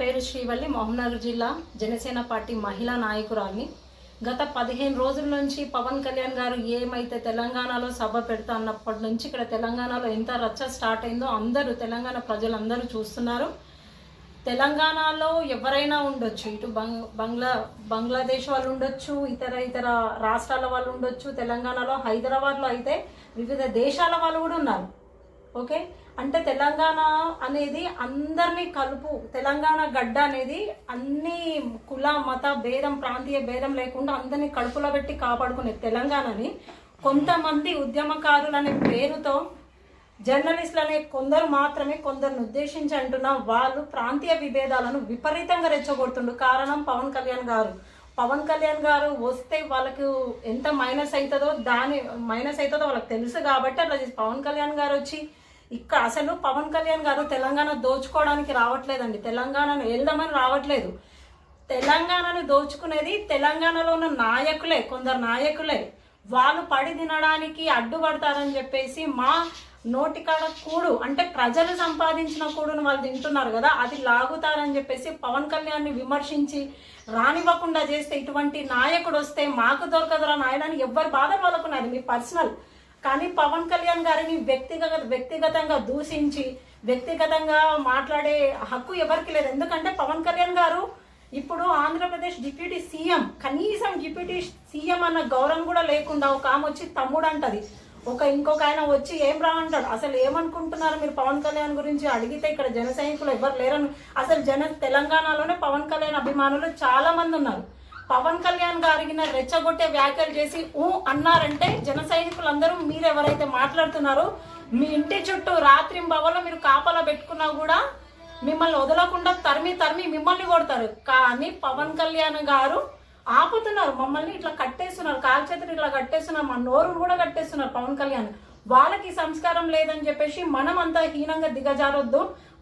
పేరు శ్రీవల్లి, మహబూబ్నగర్ జిల్లా జనసేన పార్టీ మహిళా నాయకురాలిని. గత 15 రోజుల నుంచి పవన్ కళ్యాణ్ గారు ఏమైతే తెలంగాణలో సభ పెడతా అన్నప్పటి నుంచి ఇక్కడ తెలంగాణలో ఎంత రచ్చ స్టార్ట్ అయిందో అందరూ తెలంగాణ ప్రజలందరూ చూస్తున్నారు. తెలంగాణలో ఎవరైనా ఉండొచ్చు, ఇటు బంగ్లాదేశ్ వాళ్ళు ఉండొచ్చు, ఇతర రాష్ట్రాల వాళ్ళు ఉండొచ్చు. తెలంగాణలో హైదరాబాద్లో అయితే వివిధ దేశాల వాళ్ళు కూడా ఉన్నారు. ఓకే, అంటే తెలంగాణ అనేది అందరినీ కలుపు. తెలంగాణ గడ్డ అనేది అన్ని కుల మత భేదం, ప్రాంతీయ భేదం లేకుండా అందరినీ కడుపులో పెట్టి కాపాడుకునే తెలంగాణని కొంతమంది ఉద్యమకారులు అనే పేరుతో జర్నలిస్టులు అనే కొందరు మాత్రమే, కొందరిని ఉద్దేశించి అంటున్న వాళ్ళు ప్రాంతీయ విభేదాలను విపరీతంగా రెచ్చగొడుతుండు. కారణం పవన్ కళ్యాణ్ గారు. పవన్ కళ్యాణ్ గారు వస్తే వాళ్ళకు ఎంత మైనస్ అవుతుందో వాళ్ళకి తెలుసు కాబట్టి అట్లా పవన్ కళ్యాణ్ గారు వచ్చి ఇక్కడ అసలు పవన్ కళ్యాణ్ గారు తెలంగాణ దోచుకోవడానికి రావట్లేదండి, తెలంగాణను వెళ్దామని రావట్లేదు. తెలంగాణను దోచుకునేది తెలంగాణలో ఉన్న నాయకులే, కొందరు నాయకులే. వాళ్ళు పడి తినడానికి అడ్డుపడతారని చెప్పేసి మా నోటికాడ కూడు అంటే ప్రజలు సంపాదించిన కూడును వాళ్ళు తింటున్నారు కదా, అది లాగుతారని చెప్పేసి పవన్ కళ్యాణ్ని విమర్శించి రానివ్వకుండా చేస్తే ఇటువంటి నాయకుడు వస్తే మాకు దొరకదురా నాయనని ఎవ్వరి బాధ వాళ్ళకున్నది, మీ పర్సనల్. కానీ పవన్ కళ్యాణ్ గారిని వ్యక్తిగతంగా దూషించి వ్యక్తిగతంగా మాట్లాడే హక్కు ఎవరికి లేదు. ఎందుకంటే పవన్ కళ్యాణ్ గారు ఇప్పుడు ఆంధ్రప్రదేశ్ డిప్యూటీ సీఎం, కనీసం డిప్యూటీ సీఎం అన్న గౌరవం కూడా లేకుండా ఒక ఆమె వచ్చి తమ్ముడు అంటది, ఇంకొక ఆయన వచ్చి ఏం రా అంటాడు. అసలు ఏమనుకుంటున్నారు మీరు పవన్ కళ్యాణ్ గురించి అడిగితే ఇక్కడ జన సైనికులు ఎవరు లేరని. అసలు తెలంగాణలోనే పవన్ కళ్యాణ్ అభిమానులు చాలా మంది ఉన్నారు. పవన్ కళ్యాణ్ గారికి రెచ్చగొట్టే వ్యాఖ్యలు చేసి అన్నారంటే జన సైనికులందరూ మీరు ఎవరైతే మాట్లాడుతున్నారో మీ ఇంటి చుట్టూ రాత్రింబవల్లో మీరు కాపలా పెట్టుకున్నా కూడా మిమ్మల్ని వదలకుండా తరిమి మిమ్మల్ని కొడతారు. కానీ పవన్ కళ్యాణ్ గారు ఆపుతున్నారు, మమ్మల్ని ఇట్లా కట్టేస్తున్నారు, కాలు చేతులు ఇట్లా కట్టేస్తున్నారు, మా నోరును కూడా కట్టేస్తున్నారు పవన్ కళ్యాణ్. వాళ్ళకి సంస్కారం లేదని చెప్పేసి మనం అంతా హీనంగా దిగజారొద్దు,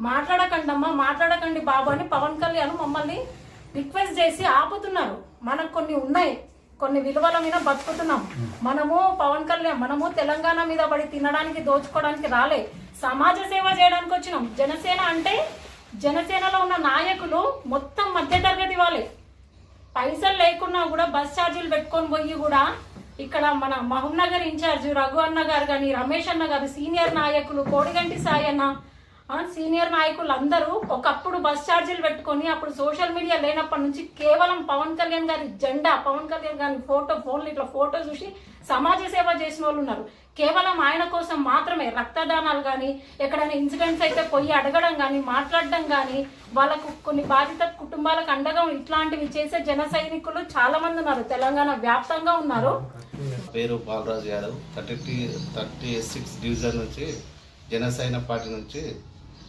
మాట్లాడకండి బాబు అని పవన్ కళ్యాణ్ మమ్మల్ని రిక్వెస్ట్ చేసి ఆపుతున్నారు. మనకు కొన్ని ఉన్నాయి, కొన్ని విలువల మీద బతుకుతున్నాం. మనము తెలంగాణ మీద పడి తినడానికి దోచుకోవడానికి రాలే, సమాజ సేవ చేయడానికి వచ్చినాం. జనసేన అంటే జనసేనలో ఉన్న నాయకులు మొత్తం మధ్యతరగతి వాళ్ళే. పైసలు లేకున్నా కూడా బస్ ఛార్జీలు పెట్టుకొని పోయి కూడా ఇక్కడ మన మహబూబ్నగర్ ఇన్ఛార్జ్ రఘు అన్న గారు కానీ, రమేష్ అన్న గారు, సీనియర్ నాయకులు, కోడిగంటి సాయి అన్న, సీనియర్ నాయకులు అందరూ ఒకప్పుడు బస్ ఛార్జీలు పెట్టుకొని అప్పుడు సోషల్ మీడియా లేనప్పటి నుంచి కేవలం పవన్ కళ్యాణ్ గారి జెండా, పవన్ కళ్యాణ్ గారి ఫోన్లు ఇట్లా ఫోటో చూసి సమాజ సేవ చేసిన వాళ్ళు ఉన్నారు. కేవలం ఆయన కోసం మాత్రమే రక్తదానాలు కానీ, ఎక్కడైనా ఇన్సిడెంట్స్ అయితే పోయి అడగడం కానీ, మాట్లాడడం కానీ, వాళ్ళకు కొన్ని బాధిత కుటుంబాలకు అండగా ఇట్లాంటివి చేసే జన సైనికులు చాలా మంది ఉన్నారు, తెలంగాణ వ్యాప్తంగా ఉన్నారు. పేరు బాలరాజు యాదవ్, 36 డివిజన్ నుంచి జనసేన పార్టీ నుంచి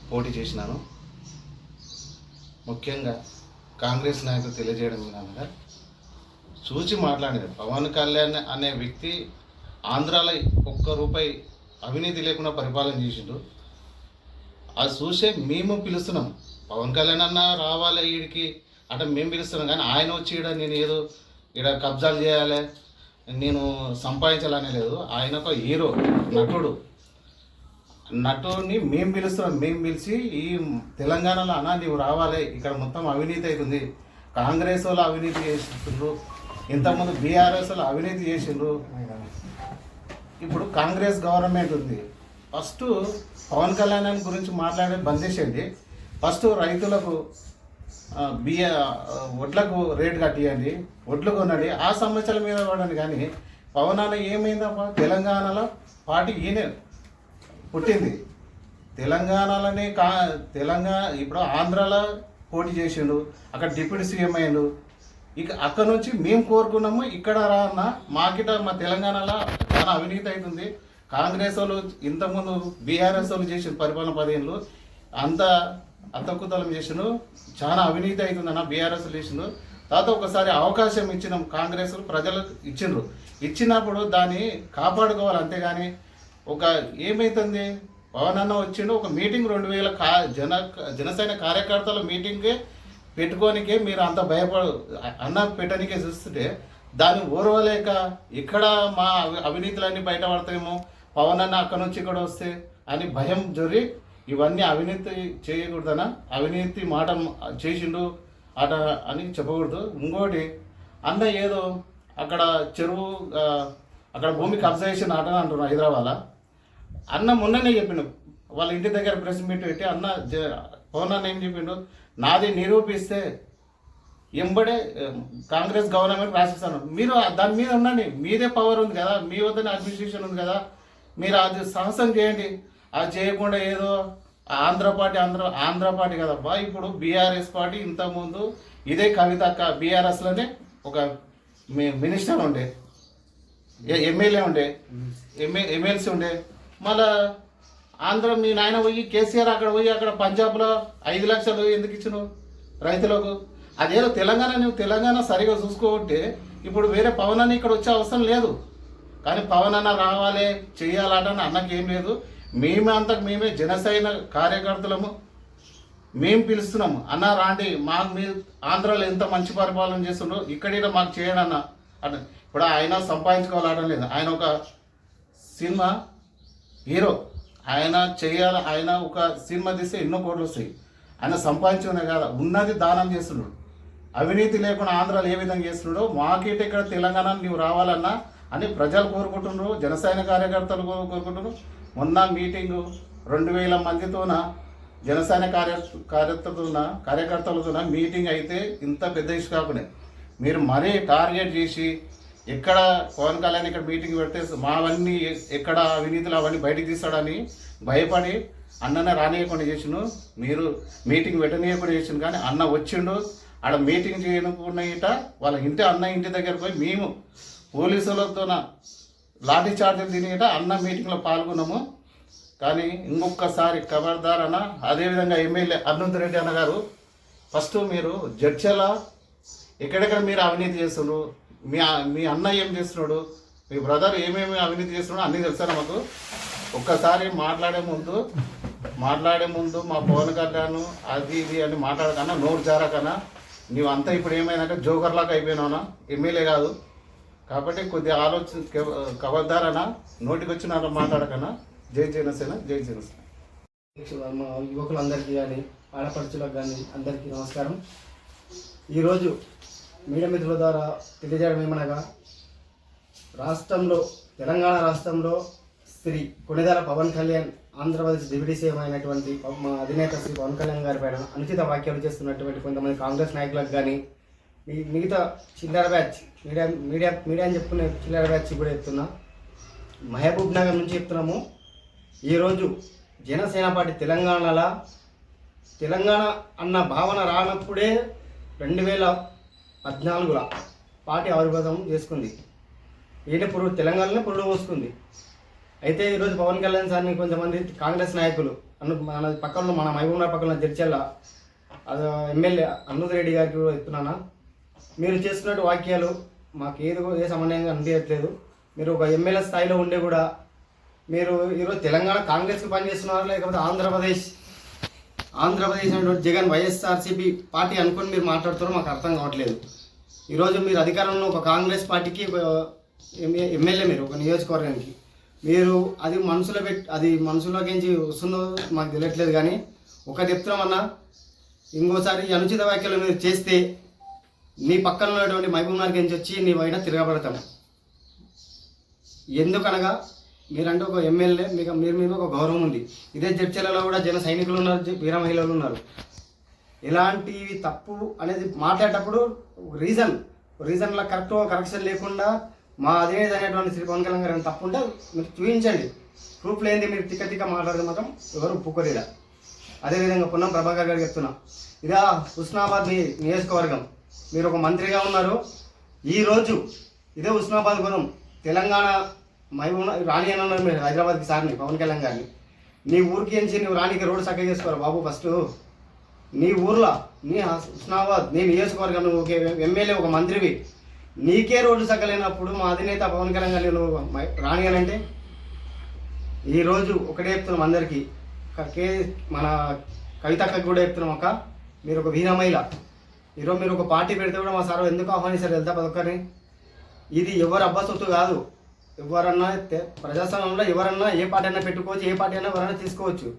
పోటీ చేసినాను. ముఖ్యంగా కాంగ్రెస్ నాయకులు తెలియజేయడం విధానంగా చూచి మాట్లాడేది, పవన్ కళ్యాణ్ అనే వ్యక్తి ఆంధ్రాలో ₹1 అవినీతి లేకుండా పరిపాలన చేసిండు. అది చూసే మేము పిలుస్తున్నాం, పవన్ కళ్యాణ్ అన్న రావాలి వీడికి అంటే మేము పిలుస్తున్నాం. కానీ ఆయన వచ్చి నేను ఏదో ఇక్కడ కబ్జాలు చేయాలి, నేను సంపాదించాలనే లేదు. ఆయన ఒక హీరో, నటుడిని మేము పిలుస్తున్నాం. మేము పిలిచి ఈ తెలంగాణలో అన్నా నీవు రావాలి, ఇక్కడ మొత్తం అవినీతి అవుతుంది, కాంగ్రెస్ వాళ్ళు అవినీతి చేసిండ్రు, ఇంతకుముందు బీఆర్ఎస్ వాళ్ళు అవినీతి చేసిండ్రు, ఇప్పుడు కాంగ్రెస్ గవర్నమెంట్ ఉంది. ఫస్ట్ పవన్ కళ్యాణ్ గురించి మాట్లాడే బంద్ చేసేయండి. ఫస్ట్ రైతులకు వడ్లకు రేటు కట్టియండి, వడ్లు కొనండి, ఆ సమస్యల మీద పడండి. కానీ పవన్ అన్న ఏమైందమ్మా, తెలంగాణలో పార్టీ ఈయన పుట్టింది, తెలంగాణలోనే ఇప్పుడు ఆంధ్రాలో పోటీ చేసిండు, అక్కడ డిప్యూటీ సీఎం అయ్యిండు. ఇక అక్కడ నుంచి మేము కోరుకున్నాము ఇక్కడ రా అన్న, మా తెలంగాణలో చాలా అవినీతి అవుతుంది, కాంగ్రెస్ వాళ్ళు ఇంతకుముందు బీఆర్ఎస్ వాళ్ళు చేసిన పరిపాలన 10 ఏళ్ళు అంత అతక్కుతలం చేసిండు, చాలా అవినీతి అవుతుందన్న బీఆర్ఎస్ చేసిండు. తర్వాత ఒకసారి అవకాశం ఇచ్చినాం, కాంగ్రెస్ ప్రజలకు ఇచ్చినప్పుడు దాన్ని కాపాడుకోవాలి. అంతేగాని ఏమవుతుంది, పవన్ అన్న వచ్చిండు, ఒక మీటింగ్ 2000 జనసేన కార్యకర్తల మీటింగే పెట్టుకోనికే మీరు అంత అన్న పెట్టడానికే చూస్తుంటే దాన్ని ఓర్వలేక ఇక్కడ మా అవినీతులన్నీ బయటపడతాయేమో, పవన్ అన్న అక్కడ నుంచి ఇక్కడ వస్తే అని భయం జొరి ఇవన్నీ అవినీతి చేయకూడదనా? అవినీతి మాట చేసిండు అట అని చెప్పకూడదు. ఇంకోటి అన్న ఏదో అక్కడ చెరువు అక్కడ భూమి కబ్జా చేసిన ఆట అంటున్నాడు హైదరాబాద్. అన్న మొన్ననే చెప్పిండు వాళ్ళ ఇంటి దగ్గర ప్రెస్ మీట్ పెట్టి అన్న పవన్ అన్న ఏం చెప్పిండు, నాది నిరూపిస్తే ఎంబడే కాంగ్రెస్ గవర్నమెంట్ రాసిస్తాను. మీరు దాని మీద ఉండండి, మీదే పవర్ ఉంది కదా, మీ వద్దనే అడ్మినిస్ట్రేషన్ ఉంది కదా, మీరు అది సాహసం చేయండి. అది చేయకుండా ఏదో ఆంధ్ర పార్టీ కదబ్బా. ఇప్పుడు బీఆర్ఎస్ పార్టీ ఇంతకుముందు ఇదే కవితక్క బీఆర్ఎస్లోనే ఒక మినిస్టర్ ఉండే, ఎమ్మెల్యే ఉండే, ఎమ్మెల్సీ ఉండే. మళ్ళా ఆంధ్ర మీ నాయన పోయి కేసీఆర్ అక్కడ పోయి అక్కడ పంజాబ్లో 5 లక్షలు ఎందుకు ఇచ్చినావు రైతులకు? అదేదో తెలంగాణ, నువ్వు తెలంగాణ సరిగా చూసుకోబట్టే ఇప్పుడు వేరే పవన్ అన్న ఇక్కడ వచ్చే అవసరం లేదు. కానీ పవన్ అన్న రావాలి చెయ్యాలట అన్నకి ఏం లేదు. మేమే జనసేన కార్యకర్తలము, మేము పిలుస్తున్నాము, అన్న రాండి, మాకు మీరు ఆంధ్రాలో ఎంత మంచి పరిపాలన చేస్తుండో ఇక్కడ మాకు చేయండి అన్న అంటే. ఇప్పుడు ఆయన సంపాదించుకోవాలడం లేదు, ఆయన ఒక సినిమా హీరో, ఆయన చేయాలి. ఆయన ఒక సినిమా తీస్తే ఎన్నో కోట్లు వస్తాయి. ఆయన సంపాదించుకునే కాదు, ఉన్నది దానం చేస్తున్నాడు. అవినీతి లేకుండా ఆంధ్రాలో ఏ విధంగా చేస్తున్నాడో మాకేట ఇక్కడ తెలంగాణ నువ్వు రావాలన్నా అని ప్రజలు కోరుకుంటున్నారు, జనసేన కార్యకర్తలు కోరుకుంటున్నారు. మొన్న మీటింగు 2000 మందితోన జనసేన కార్యకర్తలతోన మీటింగ్ అయితే ఇంత పెద్ద ఇష్యూ కాకుండా మీరు మరీ టార్గెట్ చేసి ఎక్కడ పవన్ కళ్యాణ్ ఇక్కడ మీటింగ్ పెడితే మావన్నీ ఎక్కడ అవినీతులు అవన్నీ బయటకు తీస్తాడని భయపడి అన్ననే రానియకుండా చేసిండు. మీరు మీటింగ్ పెట్టనీయకుండా చేసిండు. కానీ అన్న వచ్చిండు, ఆడ మీటింగ్ చేయనుకున్నట వాళ్ళ అన్న ఇంటి దగ్గర పోయి మేము పోలీసులతోన లాఠీ చార్జీలు తినేట అన్న మీటింగ్లో పాల్గొన్నాము. కానీ ఇంకొకసారి ఖబర్దార్ అన్న. అదేవిధంగా ఎమ్మెల్యే అరుణ్ రెడ్డి అన్న గారు, ఫస్ట్ మీరు జడ్చల ఎక్కడెక్కడ మీరు అవినీతి చేస్తున్నారు, మీ అన్న ఏం చేస్తున్నాడు, మీ బ్రదర్ ఏమేమి అవినీతి చేస్తున్నాడో అన్నీ తెలుసా మాకు. ఒక్కసారి మాట్లాడే ముందు మా పవన్ కళ్యాణ్ అది ఇది అని మాట్లాడకన్నా, నోరు జారకన్నా. నీవు అంతా ఇప్పుడు ఏమైందంటే జోకర్లాగా అయిపోయినావునా, ఎమ్మెల్యే కాదు. కాబట్టి కొద్దిగా కబద్దారనా, నోటికి వచ్చిన మాట్లాడకన్నా. జై జనసేన, జై జనసేన. మా యువకులందరికీ కానీ ఆడపడుచులకు కానీ అందరికీ నమస్కారం. ఈరోజు మీడియా మిత్రుల ద్వారా తెలియజేయడం ఏమనగా, తెలంగాణ రాష్ట్రంలో శ్రీ కొణిదెల పవన్ కళ్యాణ్ ఆంధ్రప్రదేశ్ డిప్యూటీ సీఎం అయినటువంటి మా అధినేత శ్రీ పవన్ కళ్యాణ్ గారి పైన అనుచిత వ్యాఖ్యలు చేస్తున్నటువంటి కొంతమంది కాంగ్రెస్ నాయకులకు కానీ మిగతా చిల్లర బ్యాచ్ మీడియా అని చెప్పుకునే చిల్లర బ్యాచ్ కూడా చెప్తున్నా. మహబూబ్ నగర్ నుంచి చెప్తున్నాము. ఈరోజు జనసేన పార్టీ తెలంగాణ అన్న భావన రానప్పుడే 2014లో పార్టీ ఆవిర్భావం చేసుకుంది. తెలంగాణలో పురుడు పోసుకుంది. అయితే ఈరోజు పవన్ కళ్యాణ్ సార్ని కొంతమంది కాంగ్రెస్ నాయకులు మన పక్కన, మన మహబూబ్నగర్ పక్కన జడ్చల్ల ఎమ్మెల్యే అరుణ్ రెడ్డి గారికి కూడా చెప్తున్నానా, మీరు చేస్తున్నట్టు వాక్యాలు మాకు ఏ సమన్వయంగా అనిపించట్లేదు. మీరు ఒక ఎమ్మెల్యే స్థాయిలో ఉండే కూడా మీరు ఈరోజు తెలంగాణ కాంగ్రెస్కి పనిచేస్తున్నారు, లేకపోతే ఆంధ్రప్రదేశ్ అనేటువంటి జగన్ వైఎస్ఆర్సీపీ పార్టీ అనుకుని మీరు మాట్లాడుతారో మాకు అర్థం కావట్లేదు. ఈరోజు మీరు అధికారంలో ఒక కాంగ్రెస్ పార్టీకి ఎమ్మెల్యే, మీరు ఒక నియోజకవర్గానికి మీరు అది మనసులోకి వస్తుందో మాకు తెలియట్లేదు. కానీ ఒకటి చెప్తున్నామన్నా, ఇంకోసారి అనుచిత వ్యాఖ్యలు మీరు చేస్తే నీ పక్కన ఉన్నటువంటి మహబూబ్నగర్ నుంచి వచ్చి నీ పైన తిరగబడతాం. ఎందుకనగా మీరంటే ఒక ఎమ్మెల్యే, మీరు మీద ఒక గౌరవం ఉంది. ఇదే జడ్చలలో కూడా జన సైనికులు ఉన్నారు, వీర మహిళలు ఉన్నారు. ఇలాంటివి తప్పు అనేది మాట్లాడేటప్పుడు రీజన్లో కరెక్షన్ లేకుండా మా అధినేత అనేటువంటి శ్రీ పవన్ కళ్యాణ్ గారు తప్పు ఉంటే మీరు చూపించండి. ప్రూఫ్ లేనిది మీరు తిక్క మాట్లాడితే మాత్రం ఎవరు ఒప్పుకోరు. అదేవిధంగా పొన్నం ప్రభాకర్ గారు చెప్తున్నా, ఇదా హుస్నాబాద్ నియోజకవర్గం, మీరు ఒక మంత్రిగా ఉన్నారు. ఈరోజు ఇదే హుస్నాబాద్ గురం తెలంగాణ మహబూబ్ రాణి అని ఉన్నారు మీరు హైదరాబాద్కి సార్ని పవన్ కళ్యాణ్ గారిని. నీ ఊరికి ఎంచి నువ్వు రాణికి రోడ్డు చక్కగా చేసుకోరు బాబు. ఫస్ట్ నీ ఊర్లో నీ హుస్నాబాద్ నీ నియోజకవర్గం నువ్వు ఒక ఎమ్మెల్యే, ఒక మంత్రివి, నీకే రోడ్డు చక్కలేనప్పుడు మా అధినేత పవన్ కళ్యాణ్ గారిని నువ్వు రాణి అని అంటే. ఈరోజు ఒకటే చెప్తున్నాం అందరికీ, మన కవితక్కకి కూడా చెప్తున్నాం, మీరు ఒక వీర మహిళ. ఈరోజు మీరు ఒక పార్టీ పెడితే కూడా మా సార్ ఎందుకు ఆహ్వానిస్తారు వెళ్తా పదొక్కరిని. ఇది ఎవరు అబ్బా సొత్తు కాదు. ఎవరన్నా ప్రజాస్వామ్యంలో ఎవరన్నా ఏ పార్టీ అయినా పెట్టుకోవచ్చు, ఏ పార్టీ అయినా ఎవరైనా తీసుకోవచ్చు.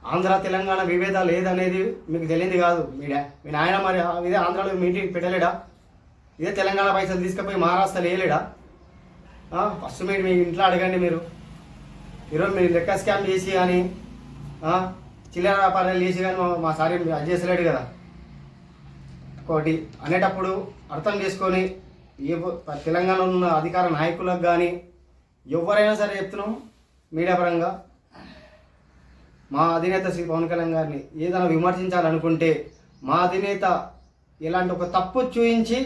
ఆంధ్ర తెలంగాణ విభేదాలు ఏదనేది మీకు తెలియంది కాదు. మీ నాయన మరి ఇదే ఆంధ్రాలో మీటింగ్ పెట్టలేడా? ఇదే తెలంగాణ పైసలు తీసుకుపోయి మహారాష్ట్రలో వేయలేడా? ఫస్ట్ మీరు మీ ఇంట్లో అడగండి. మీరు ఈరోజు మీరు లెక్క స్కామ్ చేసి కానీ చిల్లర వ్యాపారాలు చేసి కానీ మా సారీ అది చేసలేడు కదా. ఒకటి అనేటప్పుడు అర్థం చేసుకొని తెలంగాణలో ఉన్న అధికార నాయకులకు కానీ ఎవరైనా సరే చెప్తున్నాం మీడియా పరంగా, మా అధినేత శ్రీ పవన్ కళ్యాణ్ గారిని ఏదైనా విమర్శించాలనుకుంటే మా అధినేత ఇలాంటి ఒక తప్పు చూపించి,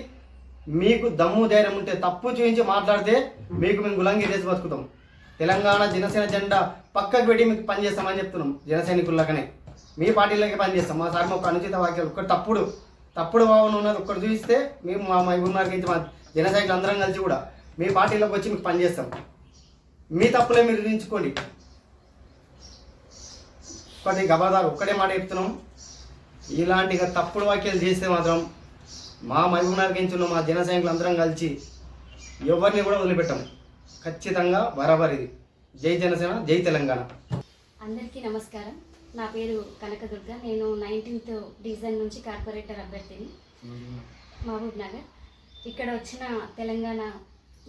మీకు దమ్ము ధైర్యం ఉంటే తప్పు చూపించి మాట్లాడితే మీకు మేము గులాంగి చేసి బతుకుతాం. తెలంగాణ జనసేన జెండా పక్కకు పెట్టి మీకు పనిచేస్తామని చెప్తున్నాం. జనసైనికులకనే మీ పార్టీలకే పనిచేస్తాం. మా సార్ ఒక అనుచిత వాక్యాలు ఒక్కటి తప్పుడు భావన ఉన్నది ఒక్కటి చూపిస్తే మేము మా మైబూర్నగర్ నుంచి మా జనసైనికులు అందరం కలిసి కూడా మీ పార్టీలోకి వచ్చి మీకు పనిచేస్తాం. మీ తప్పులే మీరు దించుకోండి. ఒకటి గబాదారు ఒక్కటే మాట చెప్తున్నాం, ఇలాంటిగా తప్పుడు వాక్యాలు చేస్తే మాత్రం మా మైబూర్నగర్ నుంచి ఉన్న మా జనసైనికులు అందరం కలిసి ఎవరిని కూడా వదిలిపెట్టాం. ఖచ్చితంగా బరాబరిది. జై జనసేన, జై తెలంగాణ. అందరికీ నమస్కారం. నా పేరు కనకదుర్గ. నేను 19th డివిజన్ నుంచి కార్పొరేటర్ అభ్యర్థిని, మహబూబ్ నగర్. ఇక్కడ వచ్చిన తెలంగాణ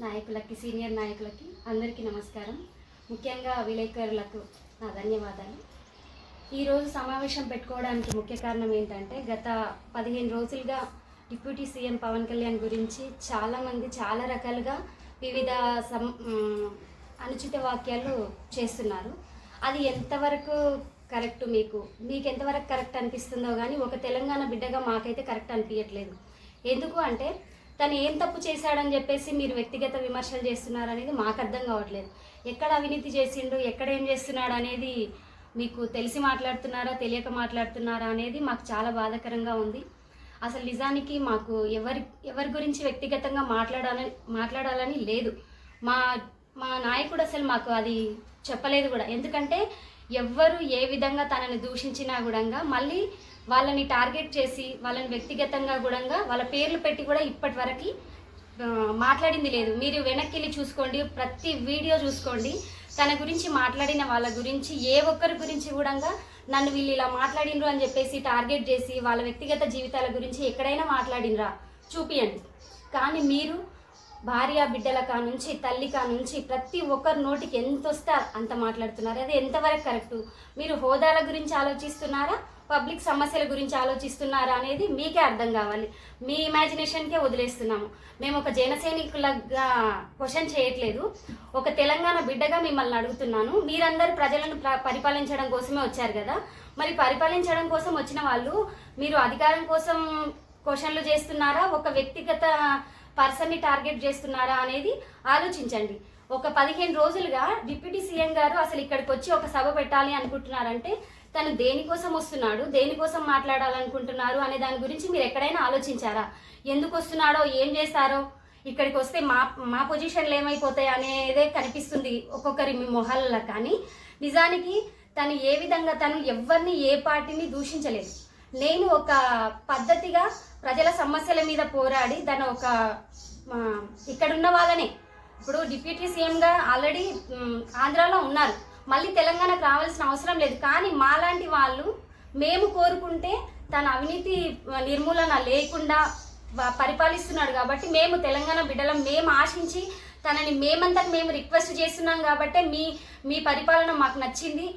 నాయకులకి, సీనియర్ నాయకులకి అందరికీ నమస్కారం. ముఖ్యంగా విలేకరులకు నా ధన్యవాదాలు. ఈరోజు సమావేశం పెట్టుకోవడానికి ముఖ్య కారణం ఏంటంటే, గత 15 రోజులుగా డిప్యూటీ సీఎం పవన్ కళ్యాణ్ గురించి చాలామంది చాలా రకాలుగా వివిధ అనుచిత వాక్యాలు చేస్తున్నారు. అది ఎంతవరకు కరెక్ట్, మీకు ఎంతవరకు కరెక్ట్ అనిపిస్తుందో కానీ ఒక తెలంగాణ బిడ్డగా మాకైతే కరెక్ట్ అనిపించట్లేదు. ఎందుకు అంటే తను ఏం తప్పు చేశాడని చెప్పేసి మీరు వ్యక్తిగత విమర్శలు చేస్తున్నారు అనేది మాకు అర్థం కావట్లేదు. ఎక్కడ అవినీతి చేసిండు, ఎక్కడ ఏం చేస్తున్నాడు అనేది మీకు తెలిసి మాట్లాడుతున్నారా, తెలియక మాట్లాడుతున్నారా అనేది మాకు చాలా బాధాకరంగా ఉంది. అసలు నిజానికి మాకు ఎవరి గురించి వ్యక్తిగతంగా మాట్లాడాలని లేదు. మా నాయకుడు అసలు మాకు అది చెప్పలేదు కూడా. ఎందుకంటే ఎవ్వరు ఏ విధంగా తనని దూషించినా కూడా మళ్ళీ వాళ్ళని టార్గెట్ చేసి వాళ్ళని వ్యక్తిగతంగా కూడా వాళ్ళ పేర్లు పెట్టి కూడా ఇప్పటి వరకు మాట్లాడింది లేదు. మీరు వెనక్కి వెళ్ళి చూసుకోండి, ప్రతి వీడియో చూసుకోండి. తన గురించి మాట్లాడిన వాళ్ళ గురించి ఏ ఒక్కరి గురించి కూడా నన్ను వీళ్ళు ఇలా మాట్లాడినరు అని చెప్పేసి టార్గెట్ చేసి వాళ్ళ వ్యక్తిగత జీవితాల గురించి ఎక్కడైనా మాట్లాడినరా చూపియండి. కానీ మీరు భార్య బిడ్డల కానుంచి, తల్లి కానుంచి ప్రతి ఒక్కరి నోటికి ఎంత వస్తే అంత మాట్లాడుతున్నారు. అది ఎంతవరకు కరెక్టు? మీరు హోదాల గురించి ఆలోచిస్తున్నారా, పబ్లిక్ సమస్యల గురించి ఆలోచిస్తున్నారా అనేది మీకే అర్థం కావాలి. మీ ఇమాజినేషన్కే వదిలేస్తున్నాము. మేము ఒక జనసైనికులుగా క్వశ్చన్ చేయట్లేదు, ఒక తెలంగాణ బిడ్డగా మిమ్మల్ని అడుగుతున్నాను. మీరందరూ ప్రజలను పరిపాలించడం కోసమే వచ్చారు కదా, మరి పరిపాలించడం కోసం వచ్చిన వాళ్ళు మీరు అధికారం కోసం క్వశ్చన్లు చేస్తున్నారా, ఒక వ్యక్తిగత పర్సన్ని టార్గెట్ చేస్తున్నారా అనేది ఆలోచించండి. ఒక 15 రోజులుగా డిప్యూటీ సీఎం గారు అసలు ఇక్కడికి వచ్చి ఒక సభ పెట్టాలి అనుకుంటున్నారంటే తను దేనికోసం వస్తున్నాడు, దేనికోసం మాట్లాడాలనుకుంటున్నారు అనే దాని గురించి మీరు ఎక్కడైనా ఆలోచించారా? ఎందుకు వస్తున్నాడో, ఏం చేస్తారో, ఇక్కడికి వస్తే మా పొజిషన్లు ఏమైపోతాయి అనేదే కనిపిస్తుంది ఒక్కొక్కరి మీ మొహాలలో. కానీ నిజానికి తను ఏ విధంగా తను ఎవరిని ఏ పార్టీని దూషించలేదు. నేను ఒక పద్ధతిగా ప్రజల సమస్యల మీద పోరాడి తను ఒక ఇక్కడున్న వాళ్ళనే, ఇప్పుడు డిప్యూటీ సీఎంగా ఆల్రెడీ ఆంధ్రాలో ఉన్నారు, మళ్ళీ తెలంగాణకు రావాల్సిన అవసరం లేదు. కానీ మాలాంటి వాళ్ళు మేము కోరుకుంటే తన అవినీతి నిర్మూలన లేకుండా పరిపాలిస్తున్నాడు కాబట్టి మేము తెలంగాణ బిడ్డలం, మేము ఆశించి తనని మేము రిక్వెస్ట్ చేస్తున్నాం కాబట్టి మీ పరిపాలన మాకు నచ్చింది.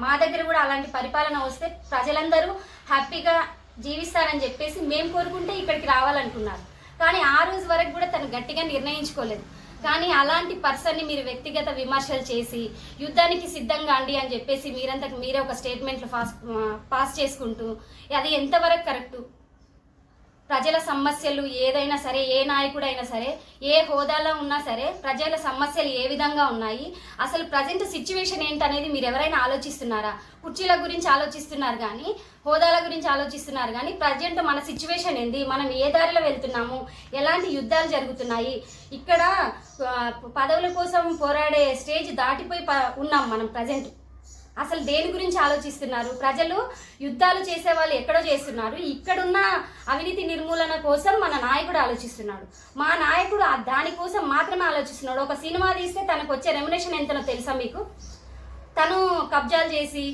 మా దగ్గర కూడా అలాంటి పరిపాలన వస్తే ప్రజలందరూ హ్యాపీగా జీవిస్తారని చెప్పేసి మేము కోరుకుంటే ఇక్కడికి రావాలనుకున్నారు. కానీ ఆ రోజు వరకు కూడా తను గట్టిగా నిర్ణయించుకోలేదు. కానీ అలాంటి పర్సన్ని మీరు వ్యక్తిగత విమర్శలు చేసి యుద్ధానికి సిద్ధంగా అండి అని చెప్పేసి మీరంతకు మీరే ఒక స్టేట్మెంట్లు పాస్ చేసుకుంటూ అది ఎంతవరకు కరెక్టు? ప్రజల సమస్యలు ఏదైనా సరే, ఏ నాయకుడైనా సరే, ఏ హోదాలో ఉన్నా సరే ప్రజల సమస్యలు ఏ విధంగా ఉన్నాయి, అసలు ప్రజెంట్ సిచ్యువేషన్ ఏంటనేది మీరు ఎవరైనా ఆలోచిస్తున్నారా? కుర్చీల గురించి ఆలోచిస్తున్నారు కానీ, హోదాల గురించి ఆలోచిస్తున్నారు కానీ ప్రజెంట్ మన సిచ్యువేషన్ ఏంది, మనం ఏ దారిలో వెళ్తున్నాము, ఎలాంటి యుద్ధాలు జరుగుతున్నాయి, ఇక్కడ పదవుల కోసం పోరాడే స్టేజ్ దాటిపోయి ఉన్నాం మనం ప్రజెంట్. అసలు దేని గురించి ఆలోచిస్తున్నారు? ప్రజలు యుద్ధాలు చేసే వాళ్ళు ఎక్కడో చేస్తున్నారు, ఇక్కడున్న అవినీతి నిర్మూలన కోసం మన నాయకుడు ఆలోచిస్తున్నాడు. మా నాయకుడు దానికోసం మాత్రమే ఆలోచిస్తున్నాడు. ఒక సినిమా తీస్తే తనకు వచ్చే రెమ్యునేషన్ ఎంతనో తెలుసా మీకు? తను కబ్జాలు చేసి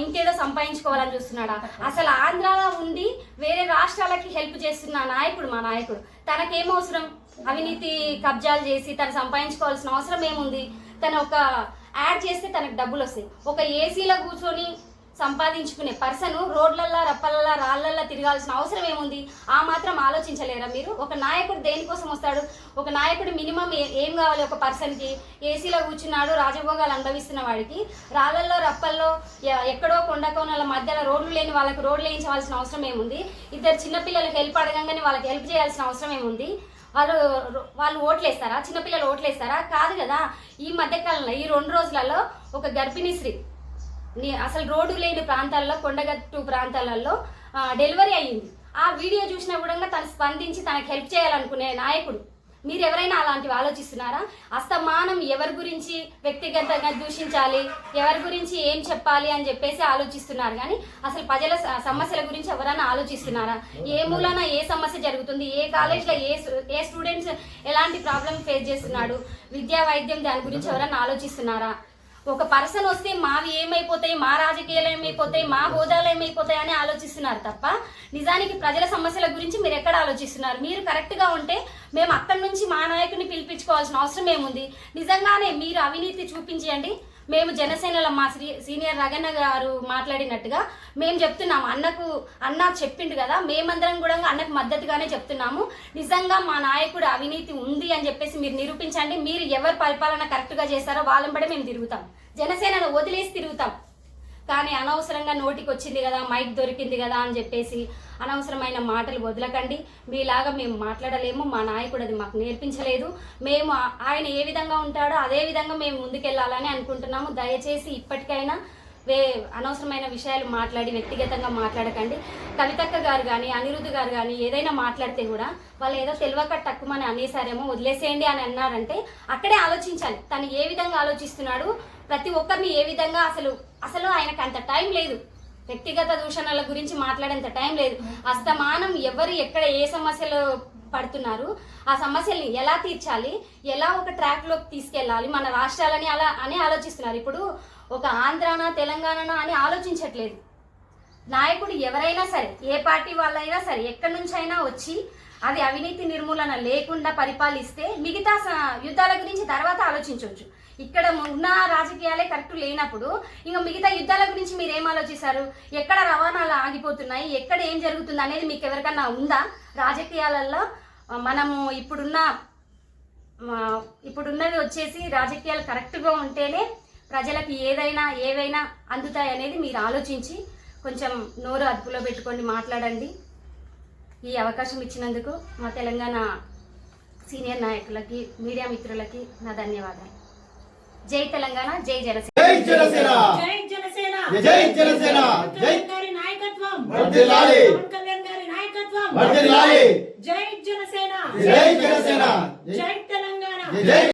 ఇంకేదో సంపాదించుకోవాలని చూస్తున్నాడా? అసలు ఆంధ్రాలో ఉండి వేరే రాష్ట్రాలకి హెల్ప్ చేస్తున్న నాయకుడు మా నాయకుడు. తనకేం అవసరం? అవినీతి కబ్జాలు చేసి తను సంపాదించుకోవాల్సిన అవసరం ఏముంది? తను ఒక యాడ్ చేస్తే తనకు డబ్బులు వస్తాయి. ఒక ఏసీలో కూర్చొని సంపాదించుకునే పర్సన్ రోడ్లల్లా రప్పలల్లా రాళ్ళల్లా తిరగాల్సిన అవసరం ఏముంది? ఆ మాత్రం ఆలోచించలేరా మీరు? ఒక నాయకుడు దేనికోసం వస్తాడు? ఒక నాయకుడు మినిమం ఏం కావాలి? ఒక పర్సన్కి ఏసీలో కూర్చున్నాడు, రాజభోగాలు అనుభవిస్తున్న వాడికి రాళ్ళల్లో రప్పల్లో ఎక్కడో కొండకోనల మధ్యలో రోడ్లు లేని వాళ్ళకి రోడ్లు వేయించవలసిన అవసరం ఏముంది? ఇద్దరు చిన్నపిల్లలకి హెల్ప్ అడగంగానే వాళ్ళకి హెల్ప్ చేయాల్సిన అవసరం ఏముంది? వాళ్ళు ఓట్లేస్తారా? చిన్నపిల్లలు ఓట్లేస్తారా? కాదు కదా. ఈ మధ్యకాలంలో ఈ 2 రోజులలో ఒక గర్భిణీ స్త్రీ అసలు రోడ్డు లేని ప్రాంతాల్లో కొండగట్టు ప్రాంతాలలో డెలివరీ అయ్యింది. ఆ వీడియో చూసినా కూడా తను స్పందించి తనకు హెల్ప్ చేయాలనుకునే నాయకుడు. మీరు ఎవరైనా అలాంటివి ఆలోచిస్తున్నారా? అస్తమానం ఎవరి గురించి వ్యక్తిగతంగా దూషించాలి, ఎవరి గురించి ఏం చెప్పాలి అని చెప్పేసి ఆలోచిస్తున్నారు కానీ అసలు ప్రజల సమస్యల గురించి ఎవరైనా ఆలోచిస్తున్నారా? ఏ మూలన ఏ సమస్య జరుగుతుంది, ఏ కాలేజ్లో ఏ స్టూడెంట్స్ ఎలాంటి ప్రాబ్లం ఫేస్ చేస్తున్నాడు, విద్యా వైద్యం దాని గురించి ఎవరైనా ఆలోచిస్తున్నారా? ఒక పర్సన్ వస్తే మావి ఏమైపోతాయి, మా రాజకీయాలు ఏమైపోతాయి, మా హోదాలు ఏమైపోతాయి అని ఆలోచిస్తున్నారు తప్ప నిజానికి ప్రజల సమస్యల గురించి మీరు ఎక్కడ ఆలోచిస్తున్నారు? మీరు కరెక్ట్గా ఉంటే మేము అక్కడి నుంచి మా నాయకుడిని పిలిపించుకోవాల్సిన అవసరం ఏముంది? నిజంగానే మీరు అవినీతి చూపించండి. మేము జనసేనలో మా సీనియర్ రగన్న గారు మాట్లాడినట్టుగా మేము చెప్తున్నాము. అన్న చెప్పిండు కదా, మేమందరం కూడా అన్నకు మద్దతుగానే చెప్తున్నాము. నిజంగా మా నాయకుడు అవినీతి ఉంది అని చెప్పేసి మీరు నిరూపించండి. మీరు ఎవరు పరిపాలన కరెక్ట్గా చేస్తారో వాళ్ళని బట్టి మేము తిరుగుతాం, జనసేనను వదిలేసి తిరుగుతాం. కానీ అనవసరంగా నోటికి వచ్చింది కదా, మైక్ దొరికింది కదా అని చెప్పేసి అనవసరమైన మాటలు వదలకండి. మీలాగా మేము మాట్లాడలేము, మా నాయకుడు అది మాకు నేర్పించలేదు. మేము ఆయన ఏ విధంగా ఉంటాడో అదే విధంగా మేము ముందుకెళ్ళాలని అనుకుంటున్నాము. దయచేసి ఇప్పటికైనా అనవసరమైన విషయాలు మాట్లాడి వ్యక్తిగతంగా మాట్లాడకండి. కవితక్క గారు కానీ అనిరుద్ధ్ గారు కానీ ఏదైనా మాట్లాడితే కూడా వాళ్ళు ఏదో తెలియక తక్కువని అనేసారేమో వదిలేసేయండి అని అన్నారంటే అక్కడే ఆలోచించాలి. తను ఏ విధంగా ఆలోచిస్తున్నాడు, ప్రతి ఒక్కరిని ఏ విధంగా అసలు ఆయనకు అంత టైం లేదు. వ్యక్తిగత దూషణల గురించి మాట్లాడేంత టైం లేదు. అస్తమానం ఎవరు ఎక్కడ ఏ సమస్యలు పడుతున్నారు, ఆ సమస్యల్ని ఎలా తీర్చాలి, ఎలా ఒక ట్రాక్లోకి తీసుకెళ్ళాలి మన రాష్ట్రాలని అని ఆలోచిస్తున్నారు. ఇప్పుడు ఒక ఆంధ్రానా తెలంగాణనా అని ఆలోచించట్లేదు. నాయకుడు ఎవరైనా సరే, ఏ పార్టీ వాళ్ళైనా సరే, ఎక్కడి నుంచి అయినా వచ్చి అది అవినీతి నిర్మూలన లేకుండా పరిపాలిస్తే మిగతా యుద్ధాల గురించి తర్వాత ఆలోచించవచ్చు. ఇక్కడ ఉన్న రాజకీయాలే కరెక్ట్ లేనప్పుడు ఇంకా మిగతా యుద్ధాల గురించి మీరు ఏం ఆలోచిస్తారు? ఎక్కడ రవాణాలు ఆగిపోతున్నాయి, ఎక్కడ ఏం జరుగుతుంది అనేది మీకు ఎవరికన్నా ఉందా? రాజకీయాలలో మనము ఇప్పుడున్నవి వచ్చేసి రాజకీయాలు కరెక్ట్గా ఉంటేనే ప్రజలకు ఏవైనా అందుతాయి అనేది మీరు ఆలోచించి కొంచెం నోరు అదుపులో పెట్టుకొని మాట్లాడండి. ఈ అవకాశం ఇచ్చినందుకు మా తెలంగాణ సీనియర్ నాయకులకి, మీడియా మిత్రులకి నా ధన్యవాదాలు. జై తెలంగాణ, జై జనసేన. జై జనసేన, జై జనసేన, జై జనసేన, జై గారి నాయకత్వం వర్ధిల్లాలి, పవన్ కళ్యాణ్ గారి నాయకత్వం వర్ధిల్లాలి. జై జనసేన, జై జనసేన, జై తెలంగాణ. జై